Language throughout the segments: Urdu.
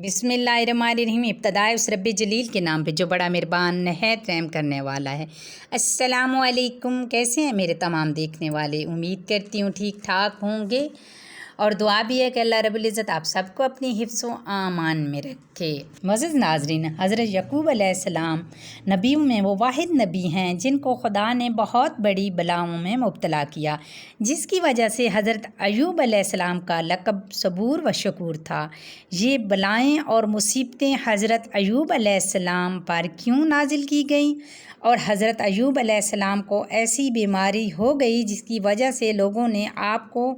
بسم اللہ الرحمن الرحیم۔ ابتدائے اس رب جلیل کے نام پہ جو بڑا مہربان نہایت رحم کرنے والا ہے۔ السلام علیکم، کیسے ہیں میرے تمام دیکھنے والے؟ امید کرتی ہوں ٹھیک ٹھاک ہوں گے، اور دعا بھی ہے کہ اللہ رب العزت آپ سب کو اپنی حفظ و امان میں رکھے۔ معزز ناظرین، حضرت یعقوب علیہ السلام نبیوں میں وہ واحد نبی ہیں جن کو خدا نے بہت بڑی بلاؤں میں مبتلا کیا، جس کی وجہ سے حضرت ایوب علیہ السلام کا لقب صبور و شکور تھا۔ یہ بلائیں اور مصیبتیں حضرت ایوب علیہ السلام پر کیوں نازل کی گئیں؟ اور حضرت ایوب علیہ السلام کو ایسی بیماری ہو گئی جس کی وجہ سے لوگوں نے آپ کو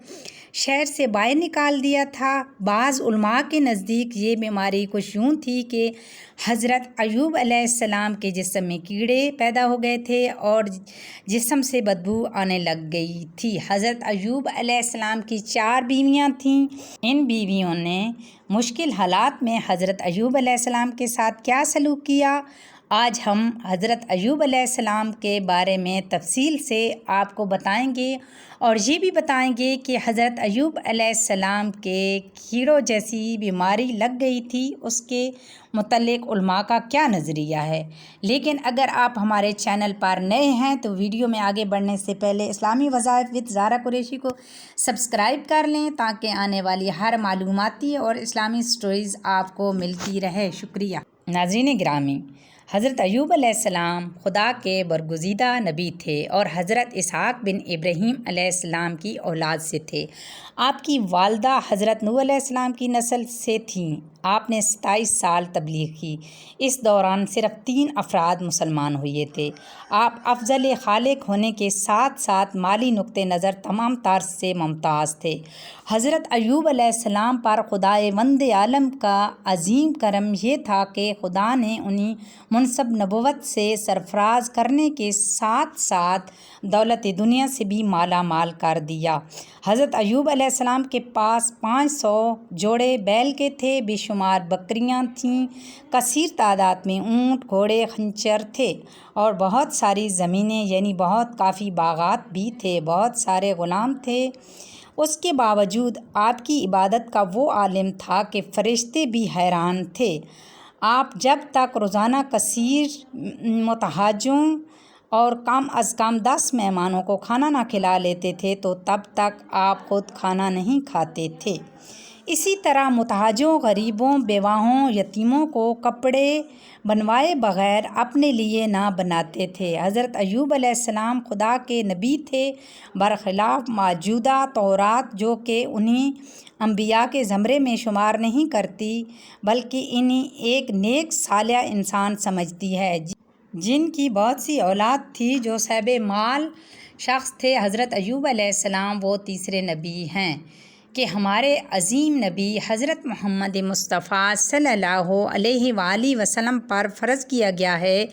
شہر سے باہر نکال دیا تھا۔ بعض علماء کے نزدیک یہ بیماری کچھ یوں تھی کہ حضرت ایوب علیہ السلام کے جسم میں کیڑے پیدا ہو گئے تھے اور جسم سے بدبو آنے لگ گئی تھی۔ حضرت ایوب علیہ السلام کی 4 بیویاں تھیں۔ ان بیویوں نے مشکل حالات میں حضرت ایوب علیہ السلام کے ساتھ کیا سلوک کیا، آج ہم حضرت ایوب علیہ السلام کے بارے میں تفصیل سے آپ کو بتائیں گے، اور یہ بھی بتائیں گے کہ حضرت ایوب علیہ السلام کے کیڑوں جیسی بیماری لگ گئی تھی، اس کے متعلق علماء کا کیا نظریہ ہے۔ لیکن اگر آپ ہمارے چینل پر نئے ہیں تو ویڈیو میں آگے بڑھنے سے پہلے اسلامی وظائف وتھ زہرا قریشی کو سبسکرائب کر لیں تاکہ آنے والی ہر معلوماتی اور اسلامی سٹوریز آپ کو ملتی رہے۔ شکریہ۔ ناظرین گرامی، حضرت ایوب علیہ السلام خدا کے برگزیدہ نبی تھے اور حضرت اسحاق بن ابراہیم علیہ السلام کی اولاد سے تھے۔ آپ کی والدہ حضرت نوح علیہ السلام کی نسل سے تھیں۔ آپ نے 27 سال تبلیغ کی۔ اس دوران صرف 3 افراد مسلمان ہوئے تھے۔ آپ افضل خالق ہونے کے ساتھ ساتھ مالی نقطہ نظر تمام طرز سے ممتاز تھے۔ حضرت ایوب علیہ السلام پر خدائے وند عالم کا عظیم کرم یہ تھا کہ خدا نے انہیں منصب نبوت سے سرفراز کرنے کے ساتھ ساتھ دولت دنیا سے بھی مالا مال کر دیا۔ حضرت ایوب علیہ السلام کے پاس 500 جوڑے بیل کے تھے، بے شمار بکریاں تھیں، کثیر تعداد میں اونٹ، گھوڑے، خنچر تھے، اور بہت ساری زمینیں یعنی بہت کافی باغات بھی تھے، بہت سارے غلام تھے۔ اس کے باوجود آپ کی عبادت کا وہ عالم تھا کہ فرشتے بھی حیران تھے۔ آپ جب تک روزانہ کثیر محتاجوں اور کم از کم 10 مہمانوں کو کھانا نہ کھلا لیتے تھے تو تب تک آپ خود کھانا نہیں کھاتے تھے۔ اسی طرح محتاجوں، غریبوں، بیواؤں، یتیموں کو کپڑے بنوائے بغیر اپنے لیے نہ بناتے تھے۔ حضرت ایوب علیہ السلام خدا کے نبی تھے، برخلاف موجودہ تورات جو کہ انہیں انبیاء کے زمرے میں شمار نہیں کرتی بلکہ انہیں ایک نیک صالح انسان سمجھتی ہے جن کی بہت سی اولاد تھی جو صاحب مال شخص تھے۔ حضرت ایوب علیہ السلام وہ تیسرے نبی ہیں کہ ہمارے عظیم نبی حضرت محمد مصطفیٰ صلی اللہ علیہ وآلہ وسلم پر فرض کیا گیا ہے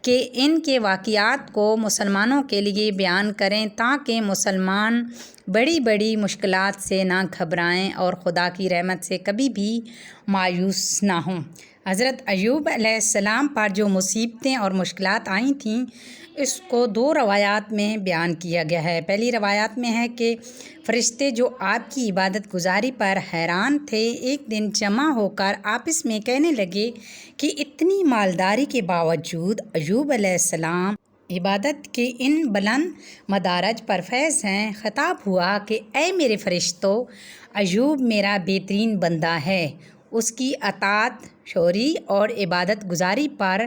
کہ ان کے واقعات کو مسلمانوں کے لیے بیان کریں تاکہ مسلمان بڑی بڑی مشکلات سے نہ گھبرائیں اور خدا کی رحمت سے کبھی بھی مایوس نہ ہوں۔ حضرت ایوب علیہ السلام پر جو مصیبتیں اور مشکلات آئی تھیں اس کو 2 روایات میں بیان کیا گیا ہے۔ پہلی روایات میں ہے کہ فرشتے جو آپ کی عبادت گزاری پر حیران تھے ایک دن جمع ہو کر آپس میں کہنے لگے کہ اتنی مالداری کے باوجود ایوب علیہ السلام عبادت کے ان بلند مدارج پر فیض ہیں۔ خطاب ہوا کہ اے میرے فرشتوں، ایوب میرا بہترین بندہ ہے، اس کی اطاعت، شوری اور عبادت گزاری پر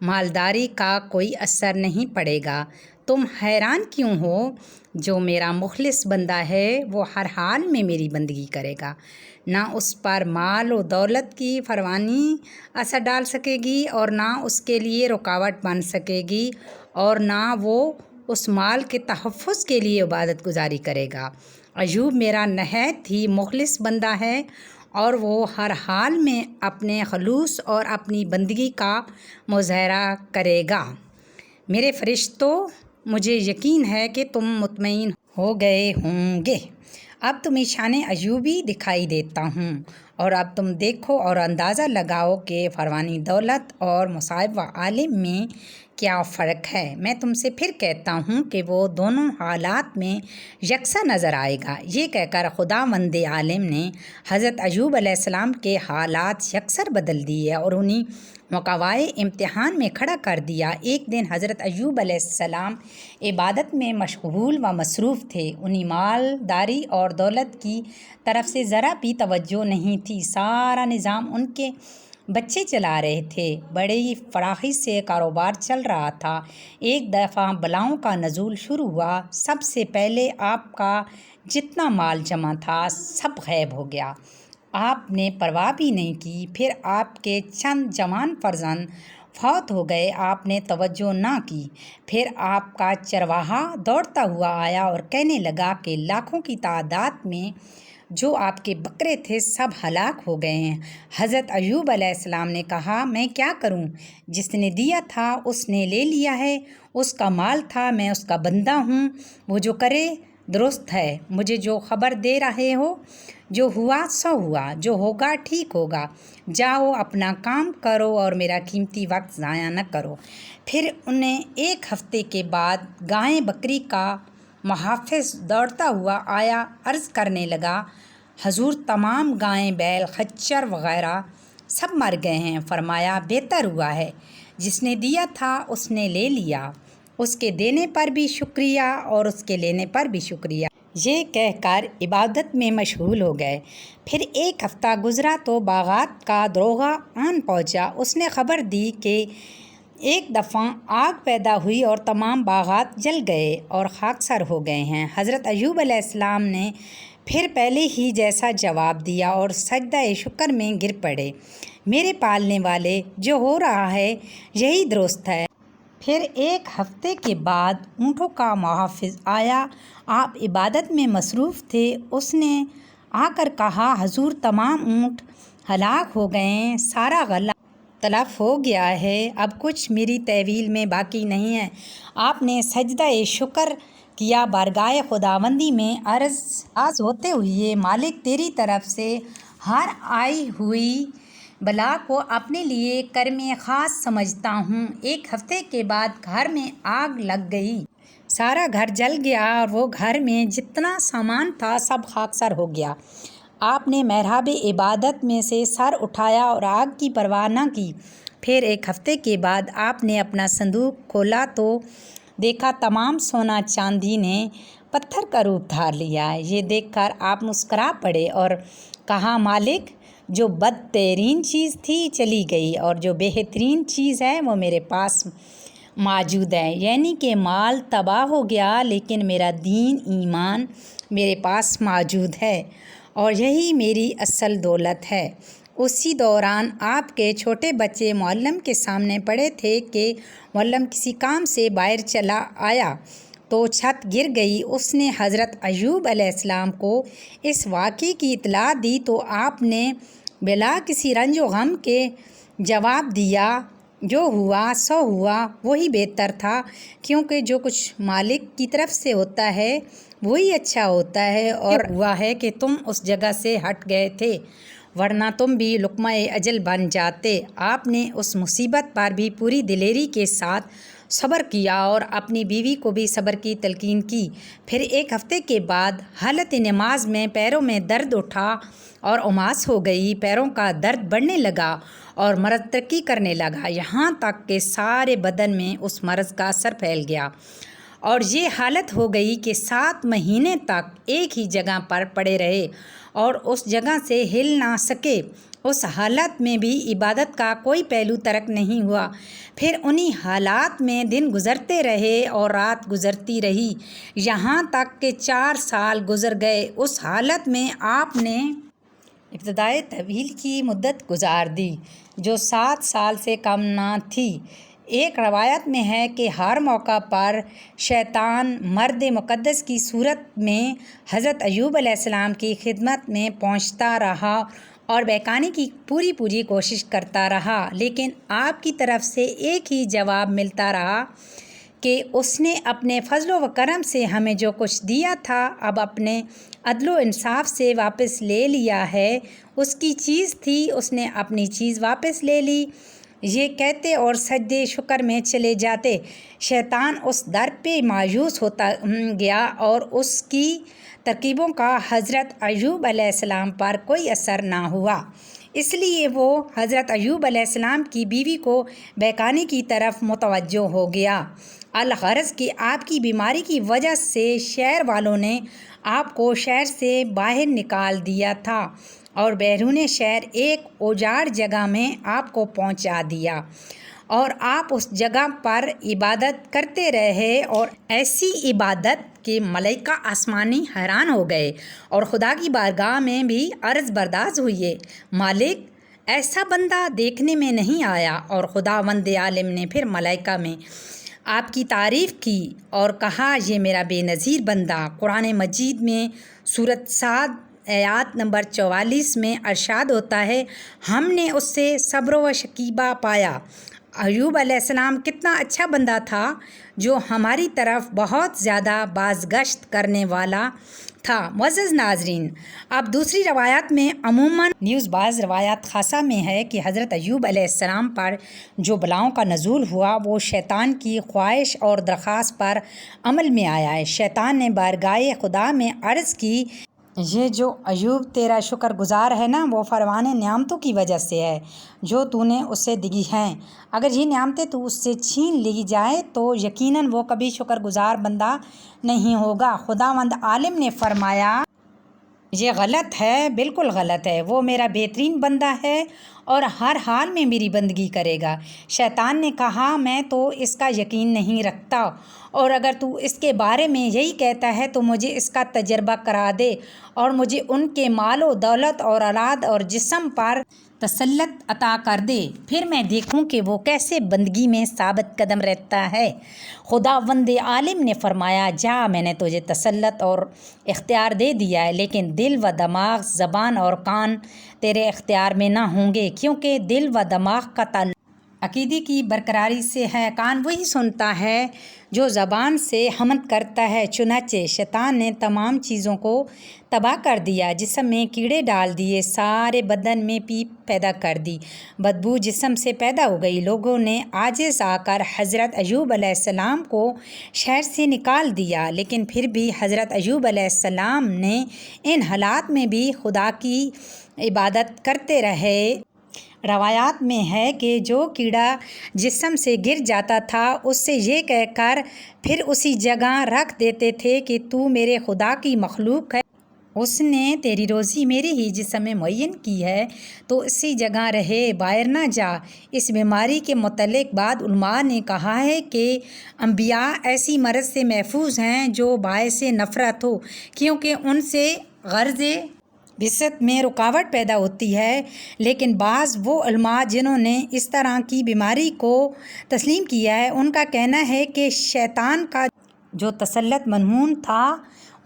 مالداری کا کوئی اثر نہیں پڑے گا۔ تم حیران کیوں ہو؟ جو میرا مخلص بندہ ہے وہ ہر حال میں میری بندگی کرے گا، نہ اس پر مال و دولت کی فراوانی اثر ڈال سکے گی اور نہ اس کے لیے رکاوٹ بن سکے گی، اور نہ وہ اس مال کے تحفظ کے لیے عبادت گزاری کرے گا۔ ایوب میرا نہایت ہی مخلص بندہ ہے اور وہ ہر حال میں اپنے خلوص اور اپنی بندگی کا مظاہرہ کرے گا۔ میرے فرشتوں، مجھے یقین ہے کہ تم مطمئن ہو گئے ہوں گے۔ اب تمہیں شان ایوبی دکھائی دیتا ہوں، اور اب تم دیکھو اور اندازہ لگاؤ کہ فراوانی دولت اور مصائب و عالم میں کیا فرق ہے؟ میں تم سے پھر کہتا ہوں کہ وہ دونوں حالات میں یکساں نظر آئے گا۔ یہ کہہ کر خداوند عالم نے حضرت ایوب علیہ السلام کے حالات یکسر بدل دیے اور انہیں موقعۂ امتحان میں کھڑا کر دیا۔ ایک دن حضرت ایوب علیہ السلام عبادت میں مشغول و مصروف تھے۔ انہیں مالداری اور دولت کی طرف سے ذرا بھی توجہ نہیں تھی۔ سارا نظام ان کے بچے چلا رہے تھے۔ بڑی فراخی سے کاروبار چل رہا تھا۔ ایک دفعہ بلاؤں کا نزول شروع ہوا۔ سب سے پہلے آپ کا جتنا مال جمع تھا سب غائب ہو گیا۔ آپ نے پرواہ بھی نہیں کی۔ پھر آپ کے چند جوان فرزند فوت ہو گئے۔ آپ نے توجہ نہ کی۔ پھر آپ کا چرواہا دوڑتا ہوا آیا اور کہنے لگا کہ لاکھوں کی تعداد میں جو آپ کے بکرے تھے سب ہلاک ہو گئے ہیں۔ حضرت ایوب علیہ السلام نے کہا، میں کیا کروں؟ جس نے دیا تھا اس نے لے لیا ہے۔ اس کا مال تھا، میں اس کا بندہ ہوں۔ وہ جو کرے درست ہے۔ مجھے جو خبر دے رہے ہو، جو ہوا سو ہوا، جو ہوگا ٹھیک ہوگا۔ جاؤ اپنا کام کرو اور میرا قیمتی وقت ضائع نہ کرو۔ پھر انہیں ایک ہفتے کے بعد گائے بکری کا محافظ دوڑتا ہوا آیا، عرض کرنے لگا، حضور تمام گائیں بیل خچر وغیرہ سب مر گئے ہیں۔ فرمایا، بہتر ہوا ہے، جس نے دیا تھا اس نے لے لیا، اس کے دینے پر بھی شکریہ اور اس کے لینے پر بھی شکریہ۔ یہ کہہ کر عبادت میں مشغول ہو گئے۔ پھر ایک ہفتہ گزرا تو باغات کا داروغہ آن پہنچا۔ اس نے خبر دی کہ ایک دفعہ آگ پیدا ہوئی اور تمام باغات جل گئے اور خاکسار ہو گئے ہیں۔ حضرت ایوب علیہ السلام نے پھر پہلے ہی جیسا جواب دیا اور سجدہ شکر میں گر پڑے۔ میرے پالنے والے، جو ہو رہا ہے یہی درست ہے۔ پھر ایک ہفتے کے بعد اونٹوں کا محافظ آیا۔ آپ عبادت میں مصروف تھے۔ اس نے آ کر کہا، حضور تمام اونٹ ہلاک ہو گئے ہیں، سارا غلہ تلف ہو گیا ہے، اب کچھ میری تحویل میں باقی نہیں ہے۔ آپ نے سجدہ شکر کیا، بارگاہ خداوندی میں عرض ہوتے ہوئے، مالک تیری طرف سے ہر آئی ہوئی بلا کو اپنے لیے کرم خاص سمجھتا ہوں۔ ایک ہفتے کے بعد گھر میں آگ لگ گئی۔ سارا گھر جل گیا اور وہ گھر میں جتنا سامان تھا سب خاکسار ہو گیا۔ آپ نے محراب عبادت میں سے سر اٹھایا اور آگ کی پرواہ نہ کی۔ پھر ایک ہفتے کے بعد آپ نے اپنا صندوق کھولا تو دیکھا تمام سونا چاندی نے پتھر کا روپ دھار لیا۔ یہ دیکھ کر آپ مسکرا پڑے اور کہا، مالک جو بدترین چیز تھی چلی گئی اور جو بہترین چیز ہے وہ میرے پاس موجود ہے، یعنی کہ مال تباہ ہو گیا لیکن میرا دین ایمان میرے پاس موجود ہے اور یہی میری اصل دولت ہے۔ اسی دوران آپ کے چھوٹے بچے معلم کے سامنے پڑے تھے کہ معلم کسی کام سے باہر چلا آیا تو چھت گر گئی۔ اس نے حضرت ایوب علیہ السلام کو اس واقعے کی اطلاع دی تو آپ نے بلا کسی رنج و غم کے جواب دیا، جو ہوا سو ہوا، وہی بہتر تھا، کیونکہ جو کچھ مالک کی طرف سے ہوتا ہے وہی اچھا ہوتا ہے، اور ہوا ہے کہ تم اس جگہ سے ہٹ گئے تھے ورنہ تم بھی لقمہ اجل بن جاتے۔ آپ نے اس مصیبت پر بھی پوری دلیری کے ساتھ صبر کیا اور اپنی بیوی کو بھی صبر کی تلقین کی۔ پھر ایک ہفتے کے بعد حالت نماز میں پیروں میں درد اٹھا اور اماس ہو گئی۔ پیروں کا درد بڑھنے لگا اور مرض ترقی کرنے لگا، یہاں تک کہ سارے بدن میں اس مرض کا اثر پھیل گیا اور یہ حالت ہو گئی کہ 7 مہینے تک ایک ہی جگہ پر پڑے رہے اور اس جگہ سے ہل نہ سکے۔ اس حالت میں بھی عبادت کا کوئی پہلو ترک نہیں ہوا۔ پھر انہی حالات میں دن گزرتے رہے اور رات گزرتی رہی، یہاں تک کہ 4 سال گزر گئے۔ اس حالت میں آپ نے ابتدائی طویل کی مدت گزار دی جو 7 سال سے کم نہ تھی۔ ایک روایت میں ہے کہ ہر موقع پر شیطان مرد مقدس کی صورت میں حضرت ایوب علیہ السلام کی خدمت میں پہنچتا رہا اور بہکانے کی پوری کوشش کرتا رہا، لیکن آپ کی طرف سے ایک ہی جواب ملتا رہا کہ اس نے اپنے فضل و کرم سے ہمیں جو کچھ دیا تھا اب اپنے عدل و انصاف سے واپس لے لیا ہے۔ اس کی چیز تھی، اس نے اپنی چیز واپس لے لی۔ یہ کہتے اور سجدے شکر میں چلے جاتے۔ شیطان اس در پہ مایوس ہوتا گیا اور اس کی ترکیبوں کا حضرت ایوب علیہ السلام پر کوئی اثر نہ ہوا۔ اس لیے وہ حضرت ایوب علیہ السلام کی بیوی کو بہکانے کی طرف متوجہ ہو گیا۔ الغرض کہ آپ کی بیماری کی وجہ سے شہر والوں نے آپ کو شہر سے باہر نکال دیا تھا اور بیرون شہر ایک اجاڑ جگہ میں آپ کو پہنچا دیا، اور آپ اس جگہ پر عبادت کرتے رہے، اور ایسی عبادت کہ ملائکہ آسمانی حیران ہو گئے اور خدا کی بارگاہ میں بھی عرض برداشت ہوئی، مالک ایسا بندہ دیکھنے میں نہیں آیا۔ اور خداوند عالم نے پھر ملائکہ میں آپ کی تعریف کی اور کہا، یہ میرا بے نظیر بندہ۔ قرآن مجید میں سورۃ صاد آیات نمبر 44 میں ارشاد ہوتا ہے، ہم نے اس سے صبر و شکیبہ پایا۔ ایوب علیہ السلام کتنا اچھا بندہ تھا جو ہماری طرف بہت زیادہ بازگشت کرنے والا تھا۔ معزز ناظرین، اب دوسری روایات میں عموماً بعض روایات خاصہ میں ہے کہ حضرت ایوب علیہ السلام پر جو بلاؤں کا نزول ہوا وہ شیطان کی خواہش اور درخواست پر عمل میں آیا ہے۔ شیطان نے بارگاہ خدا میں عرض کی، یہ جو ایوب تیرا شکر گزار ہے نا، وہ فراوان نعمتوں کی وجہ سے ہے جو تو نے اسے دی ہیں۔ اگر یہ نعمتیں تو اس سے چھین لی جائے تو یقیناً وہ کبھی شکر گزار بندہ نہیں ہوگا۔ خداوند عالم نے فرمایا، یہ غلط ہے، بالکل غلط ہے، وہ میرا بہترین بندہ ہے اور ہر حال میں میری بندگی کرے گا۔ شیطان نے کہا، میں تو اس کا یقین نہیں رکھتا، اور اگر تو اس کے بارے میں یہی کہتا ہے تو مجھے اس کا تجربہ کرا دے اور مجھے ان کے مال و دولت اور اولاد اور جسم پر تسلط عطا کر دے، پھر میں دیکھوں کہ وہ کیسے بندگی میں ثابت قدم رہتا ہے۔ خداوند عالم نے فرمایا، جا، میں نے تجھے تسلط اور اختیار دے دیا ہے، لیکن دل و دماغ، زبان اور کان تیرے اختیار میں نہ ہوں گے، کیونکہ دل و دماغ کا تعلق عقیدے کی برقراری سے ہے۔ کان وہی سنتا ہے جو زبان سے حمد کرتا ہے۔ چنانچہ شیطان نے تمام چیزوں کو تباہ کر دیا، جسم میں کیڑے ڈال دیے، سارے بدن میں پیپ پیدا کر دی، بدبو جسم سے پیدا ہو گئی۔ لوگوں نے عاجز آ کر حضرت ایوب علیہ السلام کو شہر سے نکال دیا، لیکن پھر بھی حضرت ایوب علیہ السلام نے ان حالات میں بھی خدا کی عبادت کرتے رہے۔ روایات میں ہے کہ جو کیڑا جسم سے گر جاتا تھا اس سے یہ کہہ کر پھر اسی جگہ رکھ دیتے تھے کہ تو میرے خدا کی مخلوق ہے، اس نے تیری روزی میرے ہی جسم میں معین کی ہے، تو اسی جگہ رہے، باہر نہ جا۔ اس بیماری کے متعلق بعض علماء نے کہا ہے کہ انبیاء ایسی مرض سے محفوظ ہیں جو باعث نفرت ہو، کیونکہ ان سے غرض بعثت میں رکاوٹ پیدا ہوتی ہے، لیکن بعض وہ علماء جنہوں نے اس طرح کی بیماری کو تسلیم کیا ہے ان کا کہنا ہے کہ شیطان کا جو تسلط منمون تھا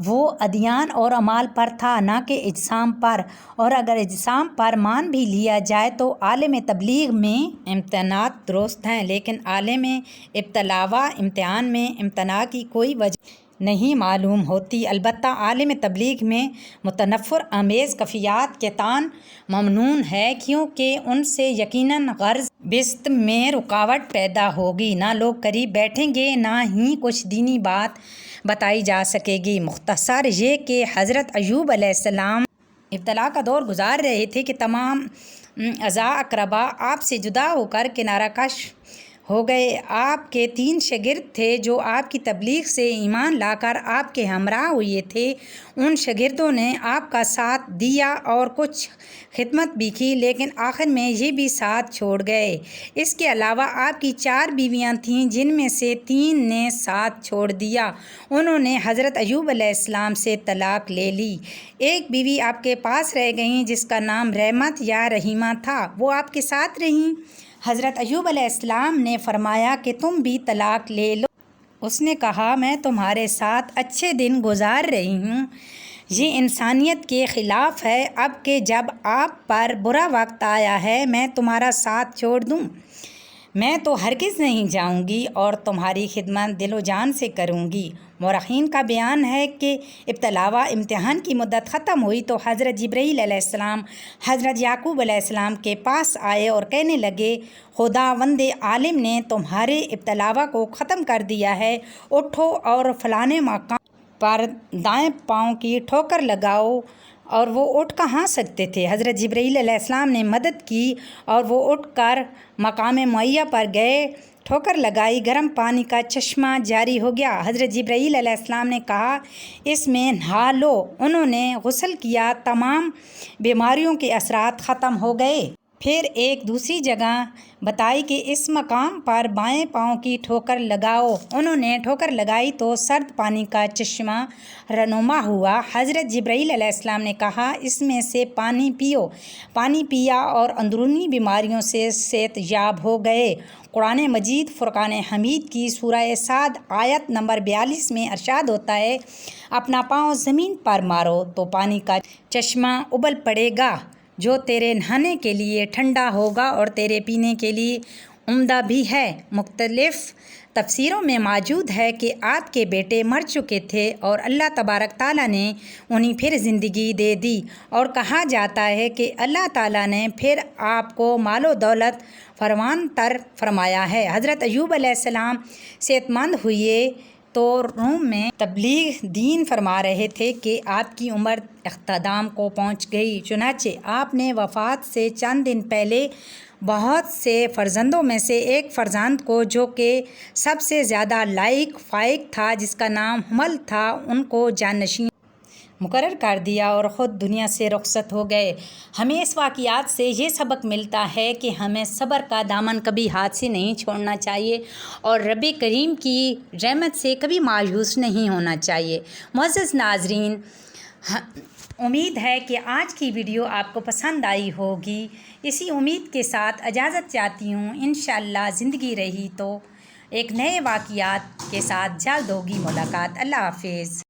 وہ ادیان اور اعمال پر تھا، نہ کہ اجسام پر، اور اگر اجسام پر مان بھی لیا جائے تو عالم تبلیغ میں امتحانات درست ہیں، لیکن عالم ابتلاء و امتحان میں امتناع کی کوئی وجہ نہیں معلوم ہوتی۔ البتہ عالم تبلیغ میں متنفر آمیز کیفیات کے تئیں ممنون ہے، کیونکہ ان سے یقیناً غرض بعثت میں رکاوٹ پیدا ہوگی، نہ لوگ قریب بیٹھیں گے، نہ ہی کچھ دینی بات بتائی جا سکے گی۔ مختصر یہ کہ حضرت ایوب علیہ السلام ابتلاء کا دور گزار رہے تھے کہ تمام اعزاء اقربا آپ سے جدا ہو کر کنارہ کش ہو گئے۔ آپ کے 3 شاگرد تھے جو آپ کی تبلیغ سے ایمان لا کر آپ کے ہمراہ ہوئے تھے، ان شاگردوں نے آپ کا ساتھ دیا اور کچھ خدمت بھی کی، لیکن آخر میں یہ بھی ساتھ چھوڑ گئے۔ اس کے علاوہ آپ کی 4 بیویاں تھیں جن میں سے 3 نے ساتھ چھوڑ دیا، انہوں نے حضرت ایوب علیہ السلام سے طلاق لے لی۔ ایک بیوی آپ کے پاس رہ گئیں جس کا نام رحمت یا رحیمہ تھا، وہ آپ کے ساتھ رہیں۔ حضرت ایوب علیہ السلام نے فرمایا کہ تم بھی طلاق لے لو۔ اس نے کہا، میں تمہارے ساتھ اچھے دن گزار رہی ہوں، یہ انسانیت کے خلاف ہے اب کہ جب آپ پر برا وقت آیا ہے میں تمہارا ساتھ چھوڑ دوں۔ میں تو ہرگز نہیں جاؤں گی اور تمہاری خدمت دل و جان سے کروں گی۔ مورخین کا بیان ہے کہ ابتلا و امتحان کی مدت ختم ہوئی تو حضرت جبرائیل علیہ السلام حضرت یعقوب علیہ السلام کے پاس آئے اور کہنے لگے، خداوند عالم نے تمہارے ابتلاوا کو ختم کر دیا ہے، اٹھو اور فلانے مقام پر دائیں پاؤں کی ٹھوکر لگاؤ۔ اور وہ اٹھ کہاں سکتے تھے۔ حضرت جبرائیل علیہ السلام نے مدد کی اور وہ اٹھ کر مقام معین پر گئے، ٹھوکر لگائی، گرم پانی کا چشمہ جاری ہو گیا۔ حضرت جبرائیل علیہ السلام نے کہا، اس میں نہا لو۔ انہوں نے غسل کیا، تمام بیماریوں کے اثرات ختم ہو گئے۔ پھر ایک دوسری جگہ بتائی کہ اس مقام پر بائیں پاؤں کی ٹھوکر لگاؤ۔ انہوں نے ٹھوکر لگائی تو سرد پانی کا چشمہ رونما ہوا۔ حضرت جبرائیل علیہ السلام نے کہا، اس میں سے پانی پیو۔ پانی پیا اور اندرونی بیماریوں سے صحت یاب ہو گئے۔ قرآن مجید فرقان حمید کی سورہ صاد آیت نمبر 42 میں ارشاد ہوتا ہے، اپنا پاؤں زمین پر مارو تو پانی کا چشمہ ابل پڑے گا جو تیرے نہانے کے لیے ٹھنڈا ہوگا اور تیرے پینے کے لیے عمدہ بھی ہے۔ مختلف تفسیروں میں موجود ہے کہ آپ کے بیٹے مر چکے تھے اور اللہ تبارک تعالیٰ نے انہیں پھر زندگی دے دی، اور کہا جاتا ہے کہ اللہ تعالیٰ نے پھر آپ کو مال و دولت فراوان تر فرمایا ہے۔ حضرت ایوب علیہ السلام صحت مند ہوئے تو روم میں تبلیغ دین فرما رہے تھے کہ آپ کی عمر اختتام کو پہنچ گئی۔ چنانچہ آپ نے وفات سے چند دن پہلے بہت سے فرزندوں میں سے ایک فرزند کو، جو کہ سب سے زیادہ لائق فائق تھا، جس کا نام حمل تھا، ان کو جانشین مقرر کر دیا اور خود دنیا سے رخصت ہو گئے۔ ہمیں اس واقعات سے یہ سبق ملتا ہے کہ ہمیں صبر کا دامن کبھی ہاتھ سے نہیں چھوڑنا چاہیے اور رب کریم کی رحمت سے کبھی مایوس نہیں ہونا چاہیے۔ معزز ناظرین، امید ہے کہ آج کی ویڈیو آپ کو پسند آئی ہوگی۔ اسی امید کے ساتھ اجازت چاہتی ہوں۔ انشاءاللہ زندگی رہی تو ایک نئے واقعات کے ساتھ جلد ہوگی ملاقات۔ اللہ حافظ۔